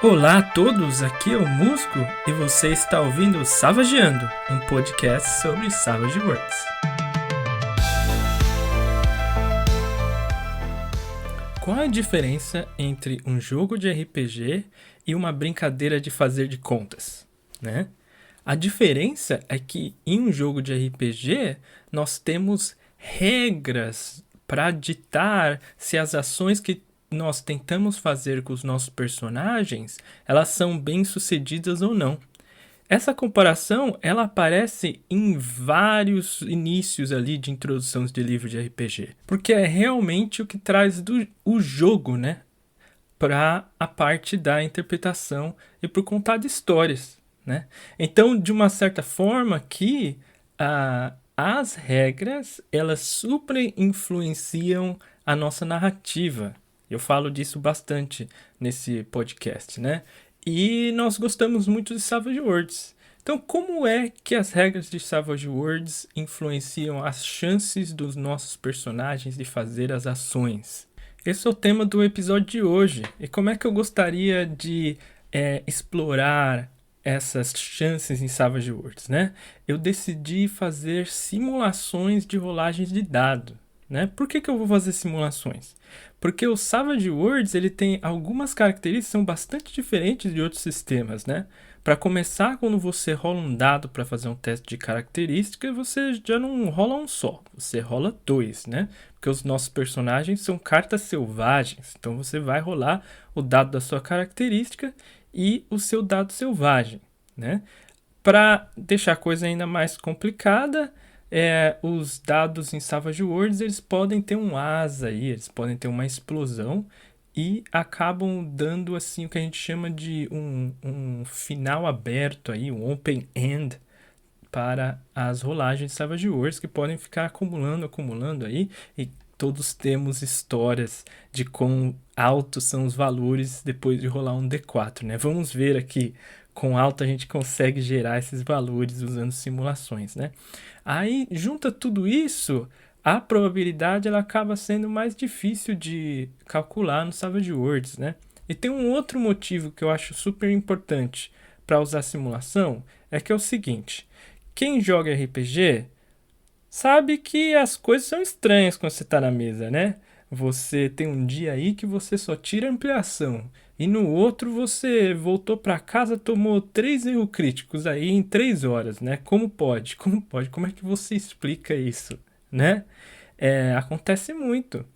Olá a todos, aqui é o Musco e você está ouvindo Savageando, um podcast sobre Savage Worlds. Qual a diferença entre um jogo de RPG e uma brincadeira de fazer de contas, né? A diferença é que em um jogo de RPG nós temos regras para ditar se as ações que nós tentamos fazer com os nossos personagens, elas são bem-sucedidas ou não. Essa comparação, ela aparece em vários inícios ali de introduções de livro de RPG, porque é realmente o que traz o jogo, né, para a parte da interpretação e por contar de histórias, né? Então, de uma certa forma, que as regras, elas super influenciam a nossa narrativa. Eu falo disso bastante nesse podcast, né? E nós gostamos muito de Savage Worlds. Então, como é que as regras de Savage Worlds influenciam as chances dos nossos personagens de fazer as ações? Esse é o tema do episódio de hoje. E como é que eu gostaria de explorar essas chances em Savage Worlds, né? Eu decidi fazer simulações de rolagens de dado, né? Por que eu vou fazer simulações? Porque o Savage Worlds, ele tem algumas características que são bastante diferentes de outros sistemas, né? Para começar, quando você rola um dado para fazer um teste de característica, você já não rola um só, você rola dois, né? Porque os nossos personagens são cartas selvagens, então você vai rolar o dado da sua característica e o seu dado selvagem, né? Para deixar a coisa ainda mais complicada, os dados em Savage Worlds, eles podem ter um asa aí, eles podem ter uma explosão e acabam dando assim o que a gente chama de um final aberto aí, um open end para as rolagens de Savage Worlds, que podem ficar acumulando aí, e todos temos histórias de quão altos são os valores depois de rolar um D4, né? Vamos ver aqui quão alto a gente consegue gerar esses valores usando simulações, né? Aí, junta tudo isso, a probabilidade ela acaba sendo mais difícil de calcular no Savage Worlds, né? E tem um outro motivo que eu acho super importante para usar simulação, é que é o seguinte: quem joga RPG sabe que as coisas são estranhas quando você está na mesa, né? Você tem um dia aí que você só tira ampliação, e no outro você voltou para casa, tomou 3 erros críticos aí em 3 horas, né? Como pode? Como pode? Como é que você explica isso, né? Acontece muito.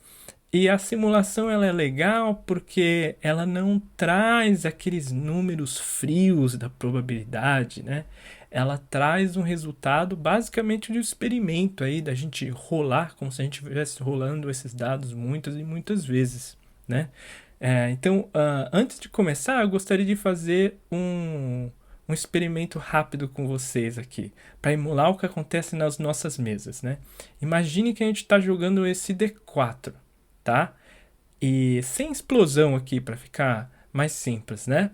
E a simulação ela é legal porque ela não traz aqueles números frios da probabilidade, né? Ela traz um resultado basicamente de um experimento aí, da gente rolar como se a gente estivesse rolando esses dados muitas e muitas vezes, né? Então, antes de começar, eu gostaria de fazer um experimento rápido com vocês aqui, para emular o que acontece nas nossas mesas, né? Imagine que a gente está jogando esse D4, tá? E sem explosão aqui, para ficar mais simples, né?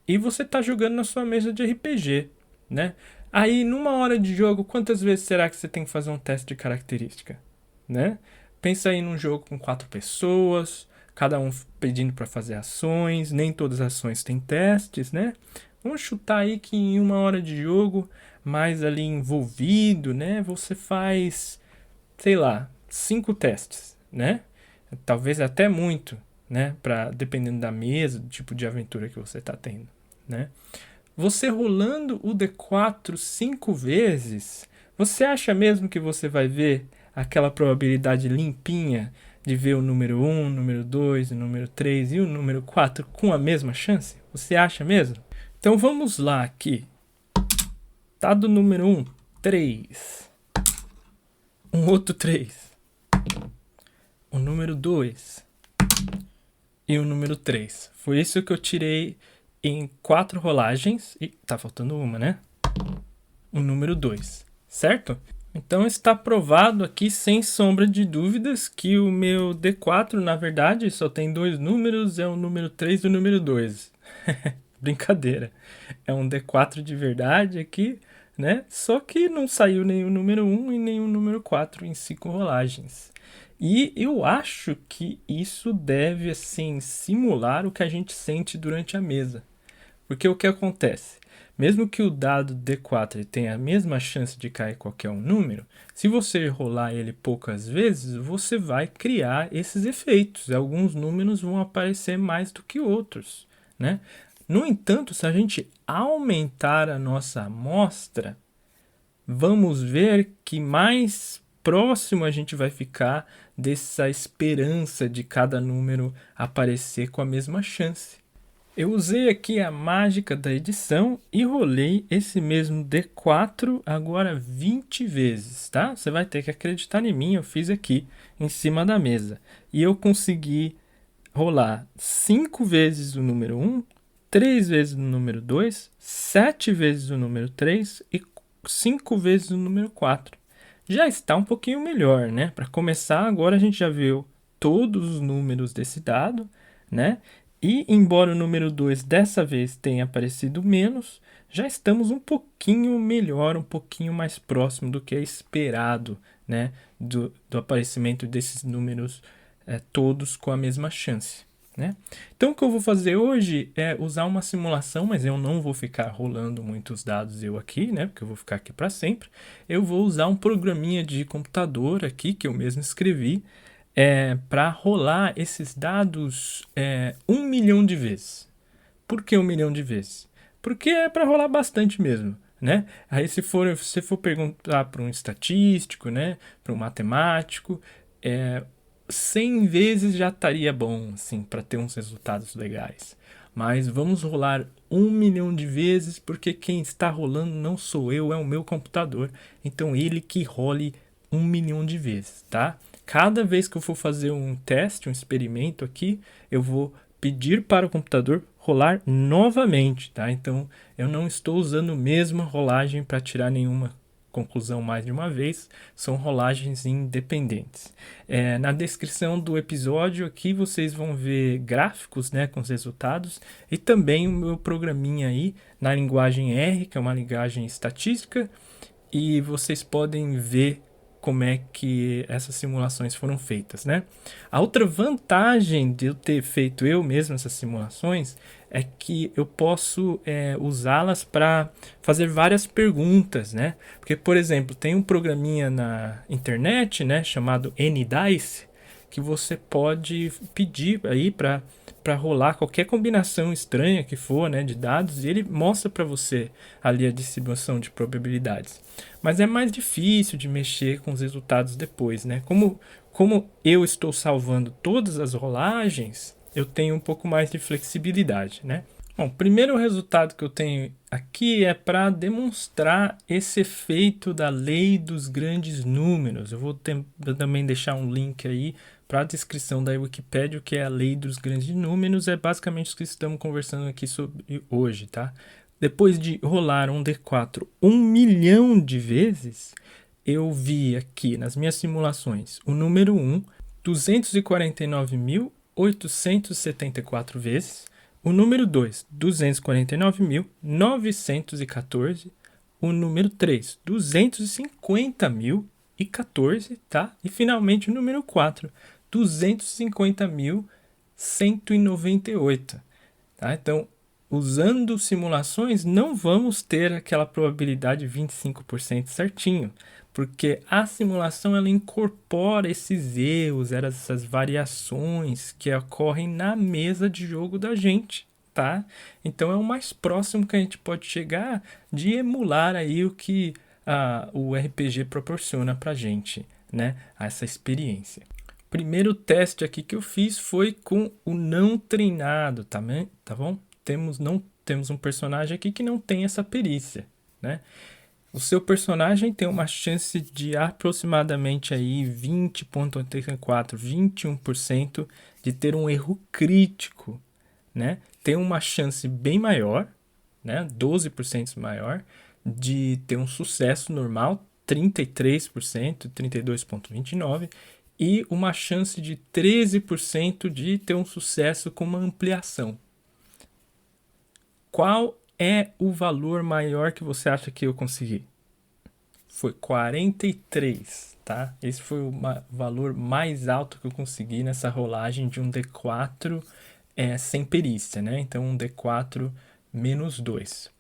E você está jogando na sua mesa de RPG, né? Aí, numa hora de jogo, quantas vezes será que você tem que fazer um teste de característica, né? Pensa aí num jogo com 4 pessoas, cada um pedindo para fazer ações, nem todas as ações têm testes, né? Vamos chutar aí que em uma hora de jogo, mais ali envolvido, né? Você faz, sei lá, 5 testes, né? Talvez até muito, né? Dependendo da mesa, do tipo de aventura que você está tendo, né? Você rolando o D4 5 vezes, você acha mesmo que você vai ver aquela probabilidade limpinha de ver o número 1, o número 2, o número 3 e o número 4 com a mesma chance? Você acha mesmo? Então vamos lá aqui. Dado número 1, 3. Um outro 3. O número 2. E o número 3. Foi isso que eu tirei em 4 rolagens. E tá faltando uma, né? O número 2, certo? Então está provado aqui, sem sombra de dúvidas, que o meu D4, na verdade, só tem 2 números, é o número 3 e o número 2. Brincadeira. É um D4 de verdade aqui, né? Só que não saiu nem o número 1 e nem o número 4 em 5 rolagens. E eu acho que isso deve, assim, simular o que a gente sente durante a mesa. Porque o que acontece? Mesmo que o dado D4 tenha a mesma chance de cair qualquer um número, se você rolar ele poucas vezes, você vai criar esses efeitos. Alguns números vão aparecer mais do que outros, né? No entanto, se a gente aumentar a nossa amostra, vamos ver que mais próximo a gente vai ficar dessa esperança de cada número aparecer com a mesma chance. Eu usei aqui a mágica da edição e rolei esse mesmo D4 agora 20 vezes, tá? Você vai ter que acreditar em mim, eu fiz aqui em cima da mesa. E eu consegui rolar 5 vezes o número 1, 3 vezes o número 2, 7 vezes o número 3 e 5 vezes o número 4. Já está um pouquinho melhor, né? Para começar, agora a gente já viu todos os números desse dado, né? E embora o número 2 dessa vez tenha aparecido menos, já estamos um pouquinho melhor, um pouquinho mais próximo do que é esperado, né? Do aparecimento desses números todos com a mesma chance, né? Então o que eu vou fazer hoje é usar uma simulação, mas eu não vou ficar rolando muitos dados eu aqui, né? Porque eu vou ficar aqui para sempre. Eu vou usar um programinha de computador aqui que eu mesmo escrevi para rolar esses dados 1 milhão de vezes. Por que 1 milhão de vezes? Porque é para rolar bastante mesmo, né? Aí se você for perguntar para um estatístico, né, para um matemático, 100 vezes já estaria bom, assim, para ter uns resultados legais. Mas vamos rolar 1 milhão de vezes, porque quem está rolando não sou eu, é o meu computador. Então ele que role 1 milhão de vezes, tá? Cada vez que eu for fazer um teste, um experimento aqui, eu vou pedir para o computador rolar novamente, tá? Então eu não estou usando a mesma rolagem para tirar nenhuma conclusão mais de uma vez, são rolagens independentes. Na descrição do episódio aqui vocês vão ver gráficos, né, com os resultados e também o meu programinha aí na linguagem R, que é uma linguagem estatística, e vocês podem ver como é que essas simulações foram feitas, né? A outra vantagem de eu ter feito eu mesmo essas simulações é que eu posso usá-las para fazer várias perguntas, né? Porque, por exemplo, tem um programinha na internet, né, chamado NDice, que você pode pedir aí para rolar qualquer combinação estranha que for, né, de dados, e ele mostra para você ali a distribuição de probabilidades. Mas é mais difícil de mexer com os resultados depois, né? Como eu estou salvando todas as rolagens, eu tenho um pouco mais de flexibilidade, né? Bom, o primeiro resultado que eu tenho aqui é para demonstrar esse efeito da lei dos grandes números. Eu vou também deixar um link aí para a descrição da Wikipedia, o que é a lei dos grandes números. É basicamente o que estamos conversando aqui sobre hoje, tá? Depois de rolar um D4 1 milhão de vezes, eu vi aqui nas minhas simulações o número 1 249.874 vezes, o número 2 249.914, o número 3 250.014, tá? E finalmente o número 4 250.198, tá? Então, usando simulações, não vamos ter aquela probabilidade de 25% certinho, porque a simulação ela incorpora esses erros, essas variações que ocorrem na mesa de jogo da gente, tá? Então é o mais próximo que a gente pode chegar de emular aí o que o RPG proporciona pra gente, né? Essa experiência. O primeiro teste aqui que eu fiz foi com o não treinado, tá bom? Temos um personagem aqui que não tem essa perícia, né? O seu personagem tem uma chance de aproximadamente aí 20,84, 21% de ter um erro crítico, né? Tem uma chance bem maior, né? 12% maior, de ter um sucesso normal, 33%, 32,29%, e uma chance de 13% de ter um sucesso com uma ampliação. Qual é o valor maior que você acha que eu consegui? Foi 43, tá? Esse foi o valor mais alto que eu consegui nessa rolagem de um D4 sem perícia, né? Então um D4 menos 2.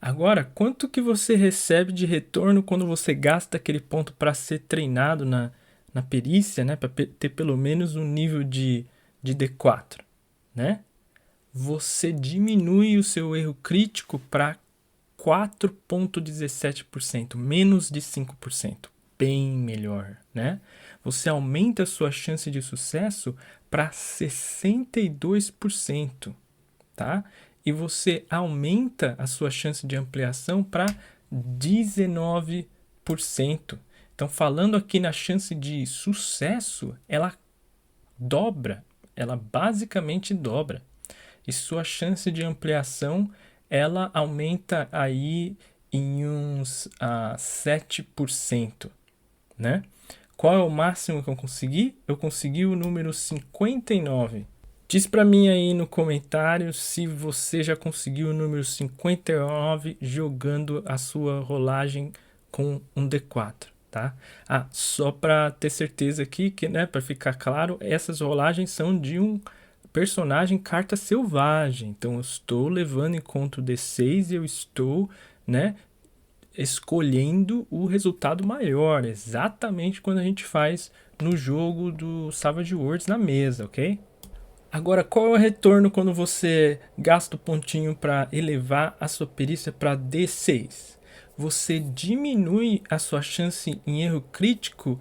Agora, quanto que você recebe de retorno quando você gasta aquele ponto para ser treinado na perícia, né? Para ter pelo menos um nível de D4, né? Você diminui o seu erro crítico para 4,17%, menos de 5%. Bem melhor, né? Você aumenta a sua chance de sucesso para 62%, tá? E você aumenta a sua chance de ampliação para 19%. Então, falando aqui na chance de sucesso, ela dobra, ela basicamente dobra. E sua chance de ampliação, ela aumenta aí em uns 7%, né? Qual é o máximo que eu consegui? Eu consegui o número 59. Diz para mim aí no comentário se você já conseguiu o número 59 jogando a sua rolagem com um D4, tá? Só para ter certeza aqui, que, né, para ficar claro, essas rolagens são de um personagem carta selvagem. Então eu estou levando em conta o D6 e eu estou, né, escolhendo o resultado maior, exatamente quando a gente faz no jogo do Savage Worlds na mesa, ok? Agora, qual é o retorno quando você gasta o pontinho para elevar a sua perícia para D6? Você diminui a sua chance em erro crítico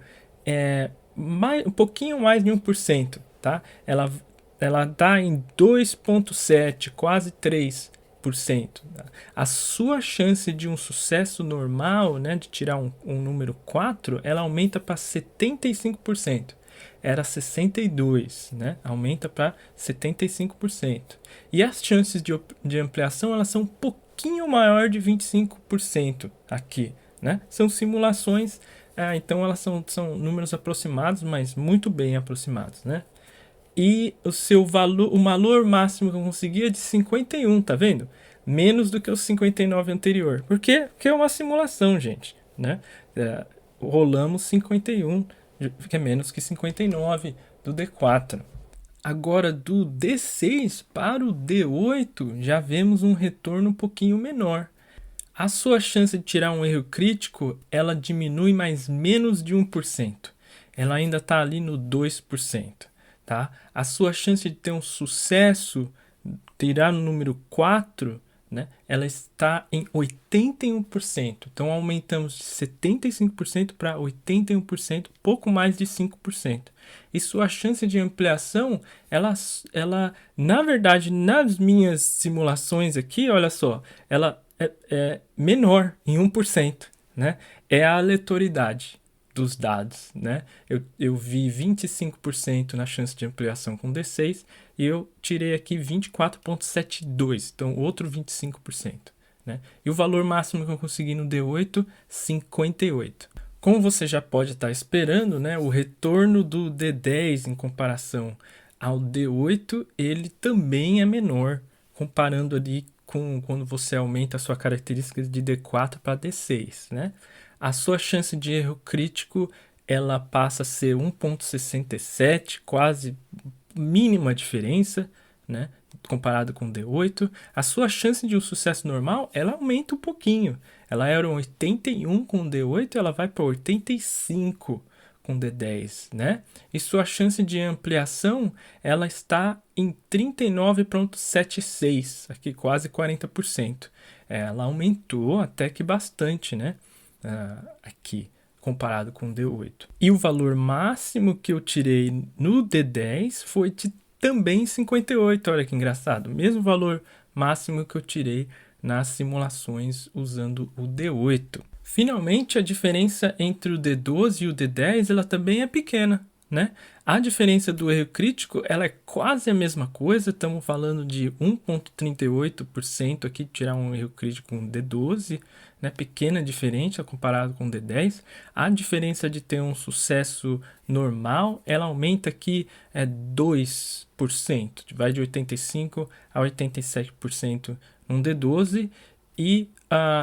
um pouquinho mais de 1%, tá? Ela dá em 2,7%, quase 3%. A sua chance de um sucesso normal, né, de tirar um número 4, ela aumenta para 75%. Era 62%, né? Aumenta para 75%. E as chances de ampliação, elas são um pouquinho maior de 25% aqui, né? São simulações, então elas são números aproximados, mas muito bem aproximados, né? E o valor máximo que eu consegui é de 51, tá vendo? Menos do que o 59 anterior. Por quê? Porque é uma simulação, gente, né? Rolamos 51, que é menos que 59 do D4. Agora, do D6 para o D8, já vemos um retorno um pouquinho menor. A sua chance de tirar um erro crítico, ela diminui mais menos de 1%. Ela ainda está ali no 2%. Tá? A sua chance de ter um sucesso, tirar no número 4, né? Ela está em 81%. Então, aumentamos de 75% para 81%, pouco mais de 5%. E sua chance de ampliação, ela, na verdade, nas minhas simulações aqui, olha só, ela é menor em 1%, né? É a aleatoriedade dos dados, né? Eu vi 25% na chance de ampliação com D6 e eu tirei aqui 24,72, então outro 25%, né? E o valor máximo que eu consegui no D8, 58. Como você já pode estar esperando, né, o retorno do D10 em comparação ao D8, ele também é menor, comparando ali com quando você aumenta a sua característica de D4 para D6, né? A sua chance de erro crítico, ela passa a ser 1,67, quase mínima diferença, né, comparado com o D8. A sua chance de um sucesso normal, ela aumenta um pouquinho. Ela era 81 com o D8, ela vai para 85 com o D10, né? E sua chance de ampliação, ela está em 39,76, aqui quase 40%. Ela aumentou até que bastante, né? Aqui, comparado com o D8. E o valor máximo que eu tirei no D10 foi de também 58, olha que engraçado. Mesmo valor máximo que eu tirei nas simulações usando o D8. Finalmente, a diferença entre o D12 e o D10, ela também é pequena, né? A diferença do erro crítico, ela é quase a mesma coisa, estamos falando de 1,38% aqui, tirar um erro crítico com D12, né? Pequena diferença comparado com D10. A diferença de ter um sucesso normal, ela aumenta aqui 2%, vai de 85% a 87% num D12, e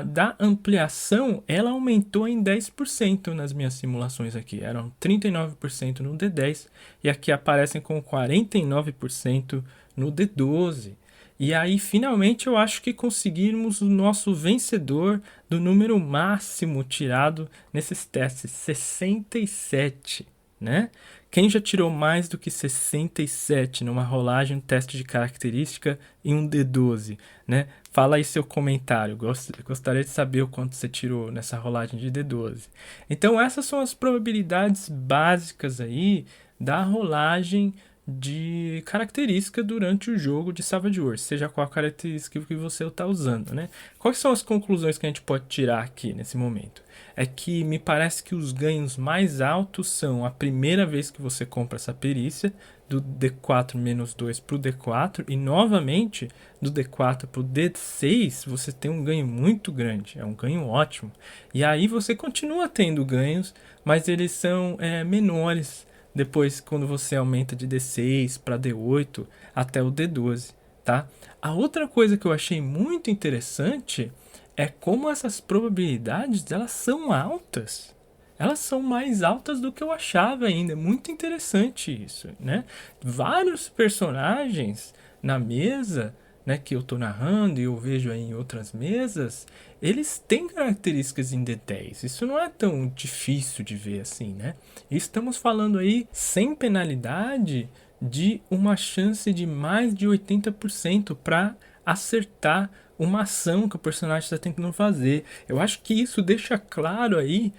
da ampliação, ela aumentou em 10% nas minhas simulações aqui. Eram 39% no D10 e aqui aparecem com 49% no D12. E aí, finalmente, eu acho que conseguimos o nosso vencedor do número máximo tirado nesses testes, 67, né? Quem já tirou mais do que 67 numa rolagem, um teste de característica em um D12, né? Fala aí seu comentário. Gostaria de saber o quanto você tirou nessa rolagem de D12. Então, essas são as probabilidades básicas aí da rolagem de característica durante o jogo de Savage Worlds, seja qual a característica que você está usando, né? Quais são as conclusões que a gente pode tirar aqui nesse momento? É que me parece que os ganhos mais altos são a primeira vez que você compra essa perícia, do D4-2 para o D4, e novamente do D4 para o D6 você tem um ganho muito grande, é um ganho ótimo. E aí você continua tendo ganhos, mas eles são menores depois quando você aumenta de D6 para D8 até o D12, tá? A outra coisa que eu achei muito interessante é como essas probabilidades elas são altas. Elas são mais altas do que eu achava ainda. É muito interessante isso, né? Vários personagens na mesa, né, que eu estou narrando e eu vejo aí em outras mesas, eles têm características em D10. Isso não é tão difícil de ver assim, né? E estamos falando aí sem penalidade de uma chance de mais de 80% para acertar uma ação que o personagem está tentando fazer. Eu acho que isso deixa claro aí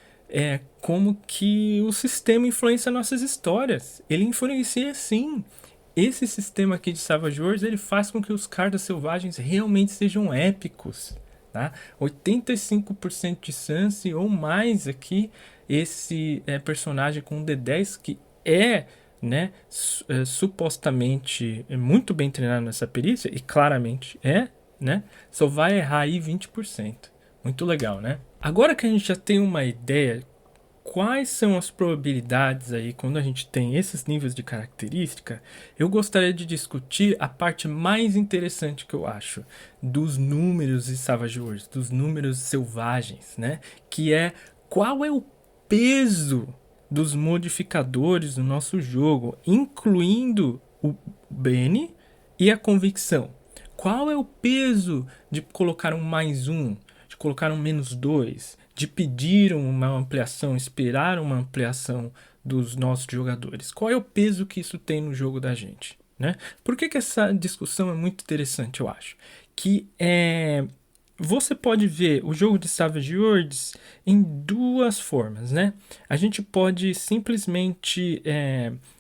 como que o sistema influencia nossas histórias. Ele influencia sim. Esse sistema aqui de Savage Worlds, ele faz com que os cartas selvagens realmente sejam épicos, tá? 85% de chance ou mais aqui, esse personagem com D10 que né, supostamente muito bem treinado nessa perícia, e claramente né, só vai errar aí 20%. Muito legal, né? Agora que a gente já tem uma ideia quais são as probabilidades aí quando a gente tem esses níveis de característica, eu gostaria de discutir a parte mais interessante que eu acho dos números de Savage Worlds, dos números selvagens, né? Que é qual é o peso dos modificadores do nosso jogo, incluindo o Bene e a convicção. Qual é o peso de colocar um +1, de colocar um -2, de pedir uma ampliação, esperar uma ampliação dos nossos jogadores? Qual é o peso que isso tem no jogo da gente, né? Por que essa discussão é muito interessante, eu acho? Que você pode ver o jogo de Savage Worlds em duas formas, né? A gente pode simplesmente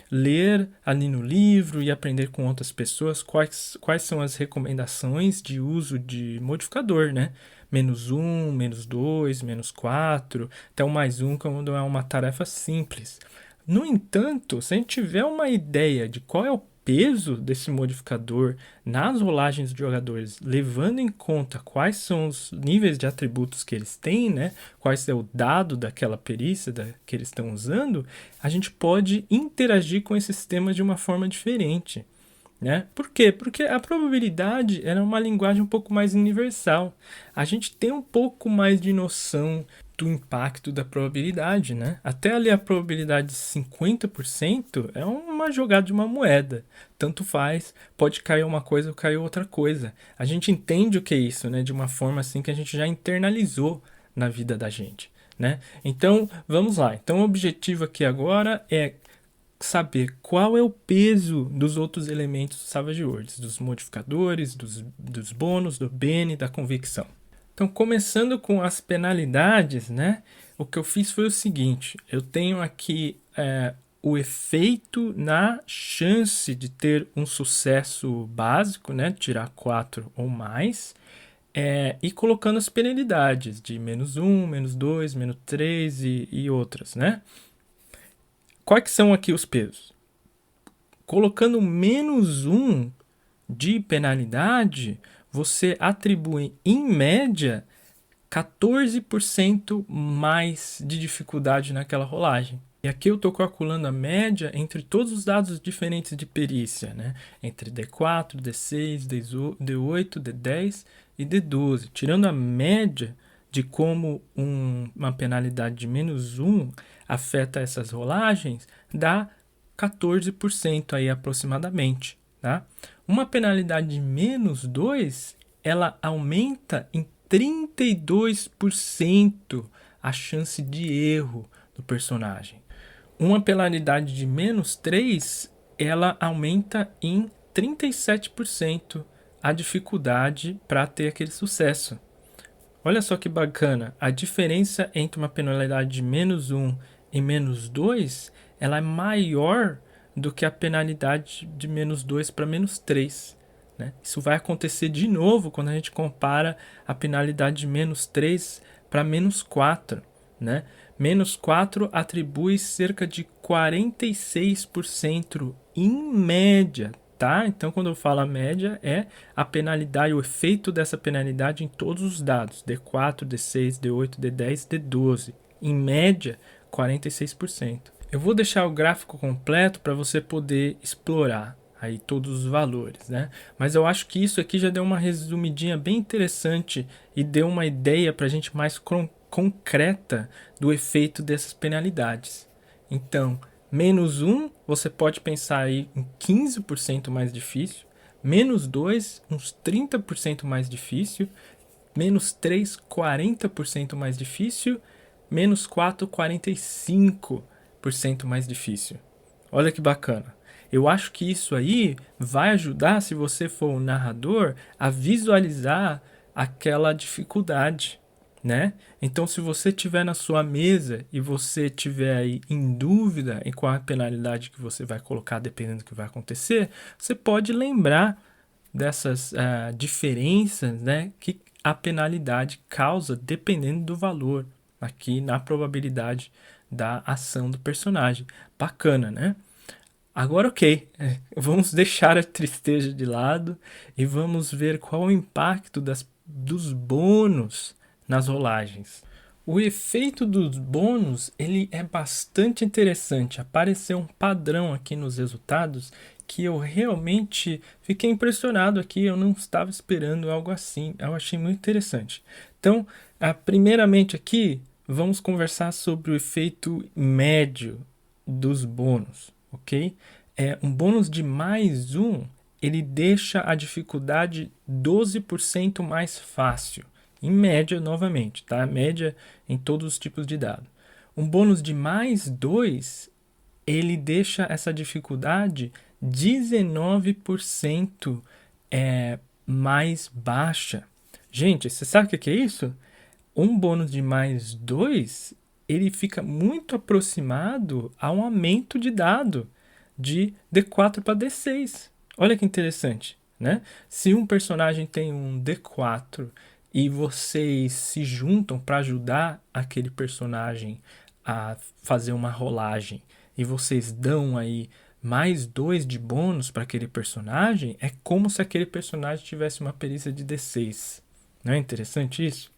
ler ali no livro e aprender com outras pessoas quais são as recomendações de uso de modificador, né? -1, -2, -4, até o +1, quando é uma tarefa simples. No entanto, se a gente tiver uma ideia de qual é o peso desse modificador nas rolagens de jogadores, levando em conta quais são os níveis de atributos que eles têm, né? Quais é o dado daquela perícia que eles estão usando, a gente pode interagir com esse sistema de uma forma diferente, né? Por quê? Porque a probabilidade era uma linguagem um pouco mais universal. A gente tem um pouco mais de noção do impacto da probabilidade, né? Até ali a probabilidade de 50% é uma jogada de uma moeda. Tanto faz, pode cair uma coisa ou cair outra coisa. A gente entende o que é isso, né? De uma forma assim que a gente já internalizou na vida da gente, né? Então, vamos lá. Então, o objetivo aqui agora é saber qual é o peso dos outros elementos do Savage Worlds, dos modificadores, dos bônus, do Bene, da convicção. Então, começando com as penalidades, né? O que eu fiz foi o seguinte: eu tenho aqui o efeito na chance de ter um sucesso básico, né? Tirar 4 ou mais, e colocando as penalidades de -1, -2, -3 e outras, né? Quais são aqui os pesos? Colocando -1 de penalidade, você atribui, em média, 14% mais de dificuldade naquela rolagem. E aqui eu estou calculando a média entre todos os dados diferentes de perícia, né? Entre D4, D6, D8, D10 e D12. Tirando a média de como uma penalidade de -1 afeta essas rolagens, dá 14% aí aproximadamente, tá? Uma penalidade de menos 2, ela aumenta em 32% a chance de erro do personagem. Uma penalidade de menos 3, ela aumenta em 37% a dificuldade para ter aquele sucesso. Olha só que bacana, a diferença entre uma penalidade de menos 1 e menos 2, ela é maior do que a penalidade de menos 2 para menos 3. Né? Isso vai acontecer de novo quando a gente compara a penalidade de menos 3 para menos 4. Né? Menos 4 atribui cerca de 46% em média. Tá? Então, quando eu falo a média, é a penalidade, o efeito dessa penalidade em todos os dados, D4, D6, D8, D10, D12. Em média, 46%. Eu vou deixar o gráfico completo para você poder explorar aí todos os valores, né? Mas eu acho que isso aqui já deu uma resumidinha bem interessante e deu uma ideia para a gente mais concreta do efeito dessas penalidades. Então, menos 1, você pode pensar aí em 15% mais difícil. Menos 2, uns 30% mais difícil. Menos 3, 40% mais difícil. Menos 4, 45% mais difícil. Olha que bacana. Eu acho que isso aí vai ajudar, se você for um narrador, a visualizar aquela dificuldade, né? Então, se você tiver na sua mesa e você tiver aí em dúvida em qual a penalidade que você vai colocar, dependendo do que vai acontecer, você pode lembrar dessas diferenças, né, que a penalidade causa dependendo do valor aqui na probabilidade da ação do personagem. Bacana, né? Agora, ok, vamos deixar a tristeza de lado e vamos ver qual o impacto dos bônus nas rolagens. O efeito dos bônus, ele é bastante interessante. Apareceu um padrão aqui nos resultados que eu realmente fiquei impressionado aqui. Eu não estava esperando algo assim. Eu achei muito interessante. Então, primeiramente aqui, vamos conversar sobre o efeito médio dos bônus, ok? Um bônus de mais um, ele deixa a dificuldade 12% mais fácil. Em média, novamente, tá? Média em todos os tipos de dado. Um bônus de mais 2, ele deixa essa dificuldade 19% mais baixa. Gente, você sabe o que é isso? Um bônus de mais 2, ele fica muito aproximado a um aumento de dado de D4 para D6. Olha que interessante, né? Se um personagem tem um D4 e vocês se juntam para ajudar aquele personagem a fazer uma rolagem e vocês dão aí mais 2 de bônus para aquele personagem, é como se aquele personagem tivesse uma perícia de D6. Não é interessante isso?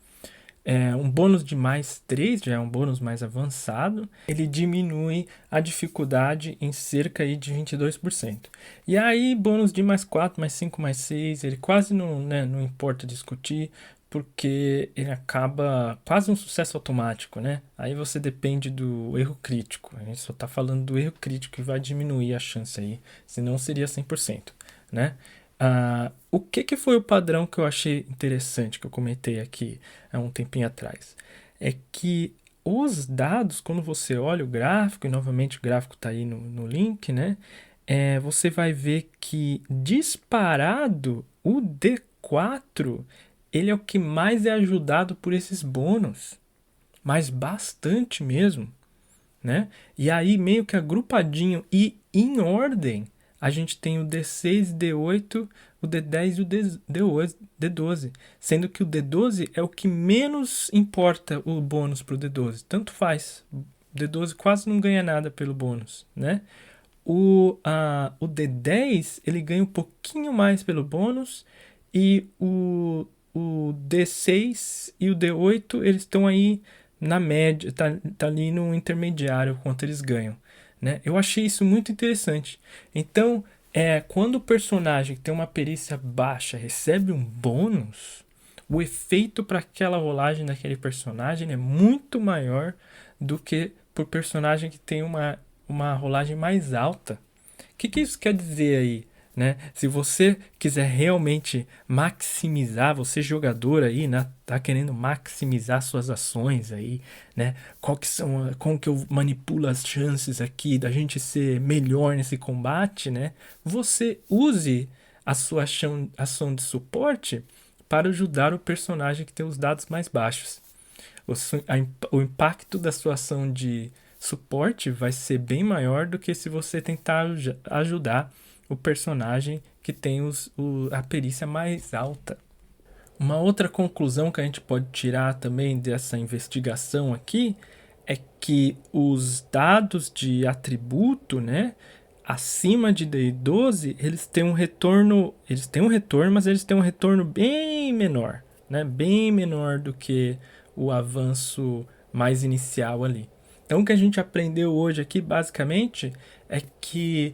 Um bônus de mais 3, já é um bônus mais avançado, ele diminui a dificuldade em cerca aí de 22%. E aí, bônus de mais 4, mais 5, mais 6, ele quase não importa discutir, porque ele acaba quase um sucesso automático, né? Aí você depende do erro crítico. A gente só está falando do erro crítico que vai diminuir a chance aí, senão seria 100%, né? O que foi o padrão que eu achei interessante, que eu comentei aqui há um tempinho atrás? É que os dados, quando você olha o gráfico, e novamente o gráfico está aí no link, né? Você vai ver que disparado o D4, ele é o que mais é ajudado por esses bônus, mas bastante mesmo, né? E aí meio que agrupadinho e em ordem, a gente tem o D6, D8, o D10 e o D12, sendo que o D12 é o que menos importa o bônus para o D12, tanto faz. O D12 quase não ganha nada pelo bônus, né? O D10 ele ganha um pouquinho mais pelo bônus e o D6 e o D8 eles estão aí na média, tá ali no intermediário quanto eles ganham, né? Eu achei isso muito interessante. Então, quando o personagem que tem uma perícia baixa recebe um bônus, o efeito para aquela rolagem daquele personagem é muito maior do que por personagem que tem uma rolagem mais alta. O que isso quer dizer aí? né? Se você quiser realmente maximizar, você jogador aí, né, tá querendo maximizar suas ações aí, né? Como que eu manipulo as chances aqui da gente ser melhor nesse combate, né? Você use a sua ação de suporte para ajudar o personagem que tem os dados mais baixos. O impacto da sua ação de suporte vai ser bem maior do que se você tentar ajudar o personagem que tem a perícia mais alta. Uma outra conclusão que a gente pode tirar também dessa investigação aqui é que os dados de atributo, né, acima de D12, eles têm um retorno, mas eles têm um retorno bem menor, né, bem menor do que o avanço mais inicial ali. Então, o que a gente aprendeu hoje aqui, basicamente, é que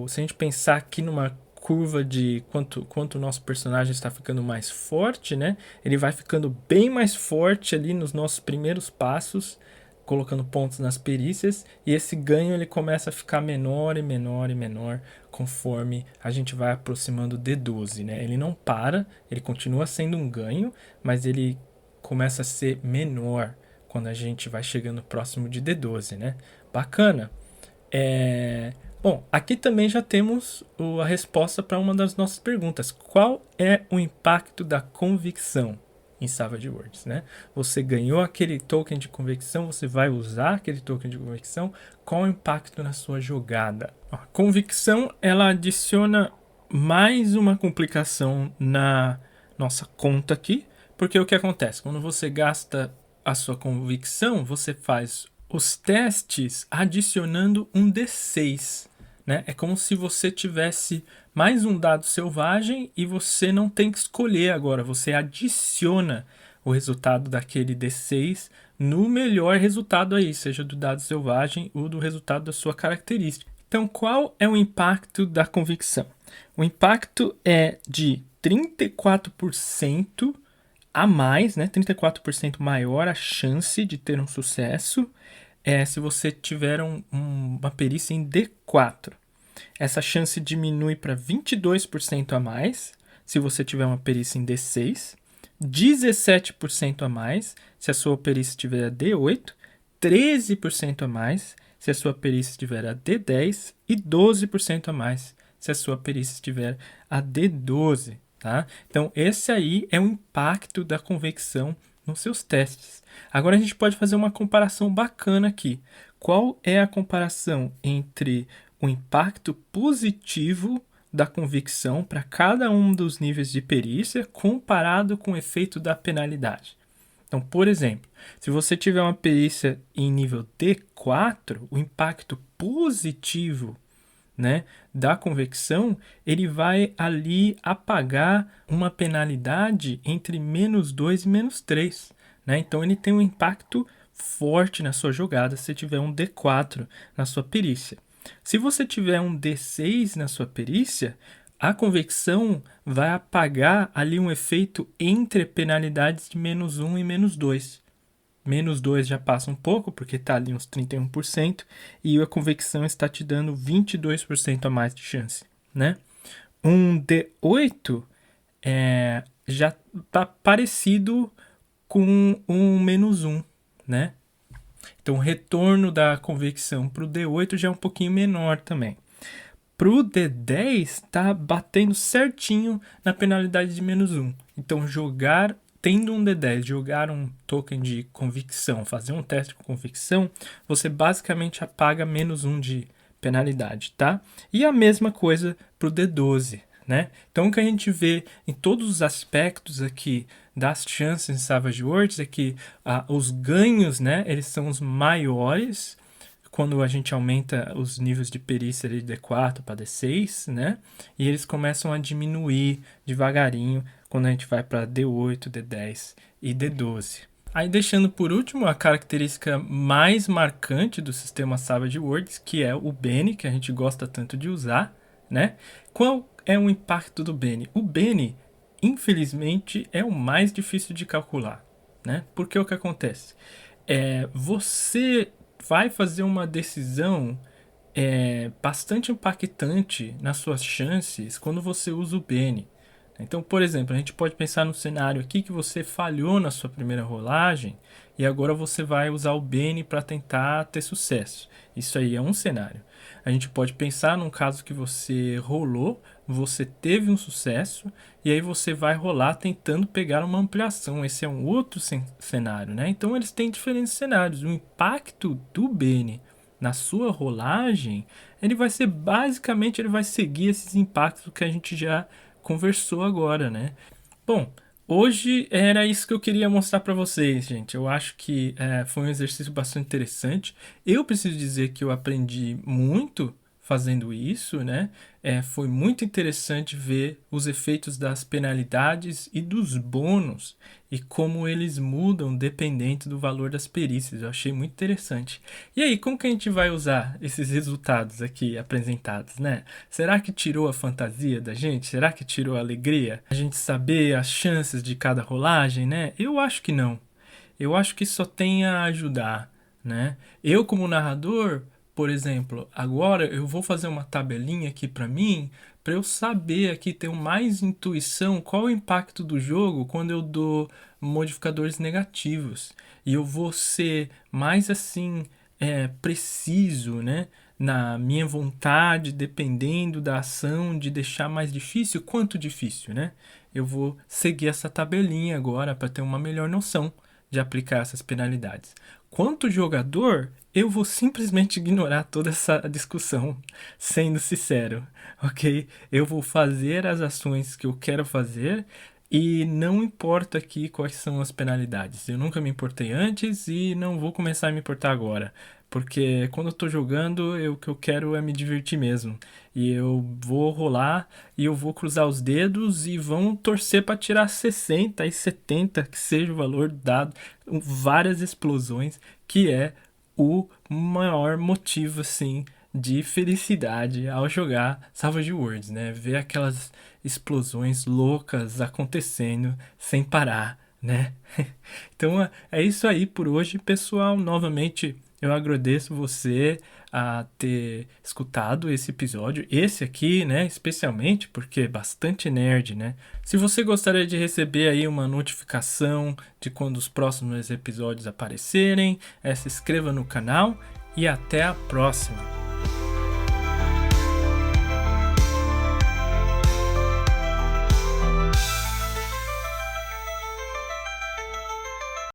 se a gente pensar aqui numa curva de quanto o nosso personagem está ficando mais forte, né? Ele vai ficando bem mais forte ali nos nossos primeiros passos, colocando pontos nas perícias, e esse ganho ele começa a ficar menor e menor e menor conforme a gente vai aproximando D12, né? Ele não para, ele continua sendo um ganho, mas ele começa a ser menor quando a gente vai chegando próximo de D12, né? Bacana. Bom, aqui também já temos a resposta para uma das nossas perguntas. Qual é o impacto da convicção em Savage Worlds, né? Você ganhou aquele token de convicção, você vai usar aquele token de convicção, qual o impacto na sua jogada? A convicção, ela adiciona mais uma complicação na nossa conta aqui, porque o que acontece? Quando você gasta a sua convicção, você faz os testes adicionando um D6, né? É como se você tivesse mais um dado selvagem e você não tem que escolher agora, você adiciona o resultado daquele D6 no melhor resultado aí, seja do dado selvagem ou do resultado da sua característica. Então, qual é o impacto da convicção? O impacto é de 34% a mais, né? 34% maior a chance de ter um sucesso se você tiver uma perícia em D4. Essa chance diminui para 22% a mais se você tiver uma perícia em D6, 17% a mais se a sua perícia tiver a D8, 13% a mais se a sua perícia estiver a D10 e 12% a mais se a sua perícia estiver a D12. Tá? Então, esse aí é o impacto da convicção nos seus testes. Agora a gente pode fazer uma comparação bacana aqui. Qual é a comparação entre o impacto positivo da convicção para cada um dos níveis de perícia comparado com o efeito da penalidade? Então, por exemplo, se você tiver uma perícia em nível D4, o impacto positivo, né, da convecção, ele vai ali apagar uma penalidade entre -2 e -3, né? Então ele tem um impacto forte na sua jogada se tiver um D4 na sua perícia. Se você tiver um D6 na sua perícia, a convecção vai apagar ali um efeito entre penalidades de -1 e -2. -2 já passa um pouco, porque está ali uns 31%, e a convecção está te dando 22% a mais de chance, né? Um D8 já está parecido com um -1, né? Então, o retorno da convecção para o D8 já é um pouquinho menor também. Para o D10, está batendo certinho na penalidade de -1. Então, tendo um D10, jogar um token de convicção, fazer um teste com convicção, você basicamente apaga -1 de penalidade, tá? E a mesma coisa para o D12, né? Então, o que a gente vê em todos os aspectos aqui das chances em Savage Worlds é que os ganhos, né, eles são os maiores quando a gente aumenta os níveis de perícia de D4 para D6, né? E eles começam a diminuir devagarinho quando a gente vai para D8, D10 e D12. Aí deixando por último a característica mais marcante do sistema Savage Worlds, que é o Bene, que a gente gosta tanto de usar, né? Qual é o impacto do Bene? O Bene, infelizmente, é o mais difícil de calcular, né? Porque o que acontece? Você vai fazer uma decisão é bastante impactante nas suas chances quando você usa o Bene. Então, por exemplo, a gente pode pensar no cenário aqui que você falhou na sua primeira rolagem e agora você vai usar o Bene para tentar ter sucesso. Isso aí é um cenário. A gente pode pensar num caso que você rolou, você teve um sucesso e aí você vai rolar tentando pegar uma ampliação. Esse é um outro cenário, né? Então, eles têm diferentes cenários. O impacto do Bene na sua rolagem, ele vai ser basicamente, ele vai seguir esses impactos que a gente já conversou agora, né? Bom, hoje era isso que eu queria mostrar para vocês, gente. Eu acho que foi um exercício bastante interessante. Eu preciso dizer que eu aprendi muito fazendo isso, né? Foi muito interessante ver os efeitos das penalidades e dos bônus e como eles mudam dependente do valor das perícias. Eu achei muito interessante. E aí, como que a gente vai usar esses resultados aqui apresentados, né? Será que tirou a fantasia da gente? Será que tirou a alegria? A gente saber as chances de cada rolagem, né? Eu acho que não. Eu acho que só tem a ajudar, né? Eu, como narrador, por exemplo, agora eu vou fazer uma tabelinha aqui para mim, para eu saber aqui, ter mais intuição qual é o impacto do jogo quando eu dou modificadores negativos. E eu vou ser mais assim, preciso, né? Na minha vontade, dependendo da ação, de deixar mais difícil, quanto difícil, né? Eu vou seguir essa tabelinha agora para ter uma melhor noção de aplicar essas penalidades. Quanto jogador, eu vou simplesmente ignorar toda essa discussão, sendo sincero, ok? Eu vou fazer as ações que eu quero fazer e não importa aqui quais são as penalidades. Eu nunca me importei antes e não vou começar a me importar agora. Porque quando eu tô jogando, o que eu quero é me divertir mesmo. E eu vou rolar e eu vou cruzar os dedos e vão torcer para tirar 60 e 70, que seja o valor dado, várias explosões, que é o maior motivo, assim, de felicidade ao jogar Savage Worlds, né? Ver aquelas explosões loucas acontecendo sem parar, né? Então é isso aí por hoje, pessoal. Novamente, eu agradeço você a ter escutado esse episódio, esse aqui, né, especialmente porque é bastante nerd, né? Se você gostaria de receber aí uma notificação de quando os próximos episódios aparecerem, se inscreva no canal e até a próxima.